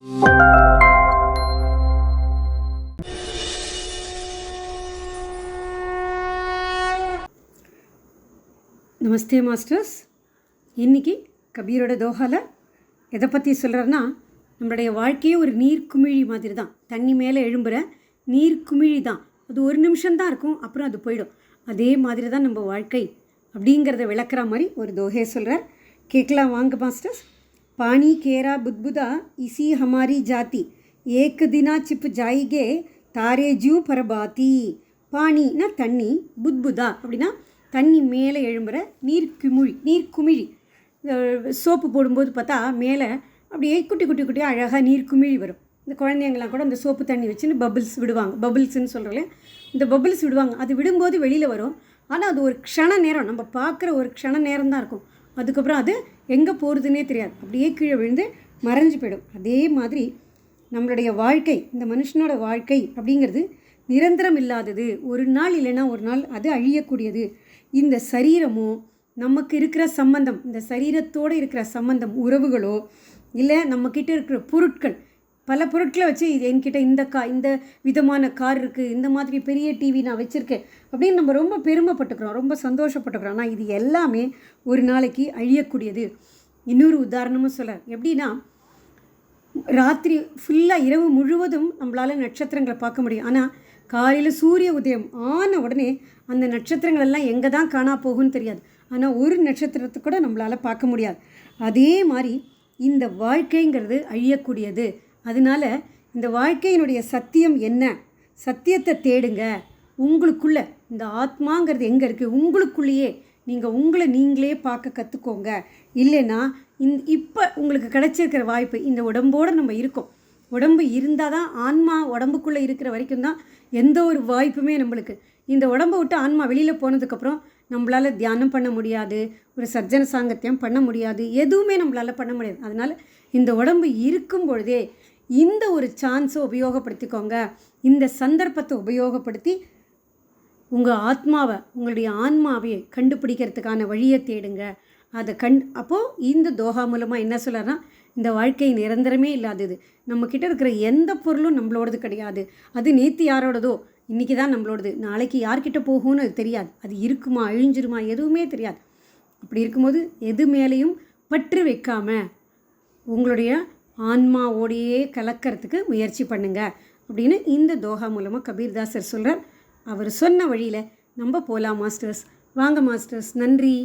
நமஸ்தே masters. இன்றைக்கி கபீரோட தோஹாவில் எதை பற்றி சொல்கிறாருன்னா, நம்மளுடைய வாழ்க்கையே ஒரு நீர்க்குமிழி மாதிரி தான். தண்ணி மேலே எழும்புகிற நீர்க்குமிழி தான். அது ஒரு நிமிஷம்தான் இருக்கும், அப்புறம் அது போயிடும். அதே மாதிரி தான் நம்ம வாழ்க்கை அப்படிங்கிறத விளக்குற மாதிரி ஒரு தோஹே சொல்கிறார். கேட்கலாம் வாங்க மாஸ்டர்ஸ். பானி கேரா புத்புதா இசி ஹமாரி ஜாதி ஏக் தினா சிப் ஜாயிகே தாரே ஜூ பரபாத்தி. பானினா தண்ணி, புத்புதா அப்படின்னா தண்ணி மேலே எழும்புகிற நீர்க்குமிழி. சோப்பு போடும்போது பார்த்தா மேலே அப்படியே குட்டி குட்டி குட்டியாக அழகாக நீர்க்குமிழி வரும். இந்த குழந்தைங்களாம் கூட அந்த சோப்பு தண்ணி வச்சுன்னு பபிள்ஸ் விடுவாங்க. பபிள்ஸ்ன்னு சொல்கிறோம்ல, இந்த பபிள்ஸ் விடுவாங்க. அது விடும்போது வெளியில் வரும். ஆனால் அது ஒரு க்ஷண நேரம், நம்ம பார்க்குற ஒரு க்ஷண நேரம் தான் இருக்கும். அதுக்கப்புறம் அது எங்கே போகிறதுனே தெரியாது, அப்படியே கீழே விழுந்து மறைஞ்சு போயிடும். அதே மாதிரி நம்மளுடைய வாழ்க்கை, இந்த மனுஷனோட வாழ்க்கை அப்படிங்கிறது நிரந்தரம் இல்லாதது. ஒரு நாள் இல்லைன்னா ஒரு நாள் அது அழியக்கூடியது. இந்த சரீரமோ நமக்கு இருக்கிற சம்பந்தம், இந்த சரீரத்தோடு இருக்கிற சம்பந்தம், உறவுகளோ இல்லை நம்மக்கிட்ட இருக்கிற பொருட்கள், பல பொருட்களை வச்சு இது என்கிட்ட இந்த விதமான கார் இருக்குது, இந்த மாதிரி பெரிய டிவி நான் வச்சுருக்கேன் அப்படின்னு நம்ம ரொம்ப பெருமைப்பட்டுக்கிறோம், ரொம்ப சந்தோஷப்பட்டுக்கிறோம். ஆனால் இது எல்லாமே ஒரு நாளைக்கு அழியக்கூடியது. இன்னொரு உதாரணமும் சொல்ல, எப்படின்னா ராத்திரி ஃபுல்லாக இரவு முழுவதும் நம்மளால் நட்சத்திரங்களை பார்க்க முடியும். ஆனால் காலையில் சூரிய உதயம் ஆன உடனே அந்த நட்சத்திரங்கள் எல்லாம் எங்கே தான் காணா போகும்னு தெரியாது. ஆனால் ஒரு நட்சத்திரத்தை கூட நம்மளால் பார்க்க முடியாது. அதே மாதிரி இந்த வாழ்க்கைங்கிறது அழியக்கூடியது. அதனால் இந்த வாழ்க்கையினுடைய சத்தியம் என்ன? சத்தியத்தை தேடுங்க. உங்களுக்குள்ளே இந்த ஆத்மாங்கிறது எங்கே இருக்குது? உங்களுக்குள்ளேயே நீங்கள் உங்களை நீங்களே பார்க்க கற்றுக்கோங்க. இல்லைன்னா இப்போ உங்களுக்கு கிடைச்சிருக்கிற வாய்ப்பு, இந்த உடம்போடு நம்ம இருக்கோம். உடம்பு இருந்தால் தான், ஆன்மா உடம்புக்குள்ளே இருக்கிற வரைக்கும் தான் எந்த ஒரு வாய்ப்புமே நம்மளுக்கு. இந்த உடம்பை விட்டு ஆன்மா வெளியில் போனதுக்கப்புறம் நம்மளால் தியானம் பண்ண முடியாது, ஒரு சர்ஜன சாங்கத்தியம் பண்ண முடியாது, எதுவுமே நம்மளால் பண்ண முடியாது. அதனால் இந்த உடம்பு இருக்கும் பொழுதே இந்த ஒரு சான்ஸை உபயோகப்படுத்திக்கோங்க. இந்த சந்தர்ப்பத்தை உபயோகப்படுத்தி உங்கள் ஆத்மாவை, உங்களுடைய ஆன்மாவையை கண்டுபிடிக்கிறதுக்கான வழியை தேடுங்க. அதை அப்போது இந்த தோஹா மூலமாக என்ன சொல்கிறேன்னா, இந்த வாழ்க்கை நிரந்தரமே இல்லாதது. நம்மக்கிட்ட இருக்கிற எந்த பொருளும் நம்மளோடது கிடையாது. அது நேற்று யாரோடதோ இன்றைக்கி தான் நம்மளோடது, நாளைக்கு யார்கிட்ட போகும்னு அது தெரியாது. அது இருக்குமா அழிஞ்சிருமா எதுவுமே தெரியாது. அப்படி இருக்கும்போது எது மேலேயும் பற்று வைக்காமல் உங்களுடைய ஆன்மாவோடையே கலக்கிறதுக்கு முயற்சி பண்ணுங்க அப்படின்னு இந்த தோஹா மூலமாக கபீர்தாசர் சொல்கிறார். அவர் சொன்ன வழியில் நம்ம போகலாம் மாஸ்டர்ஸ். வாங்க மாஸ்டர்ஸ். நன்றி.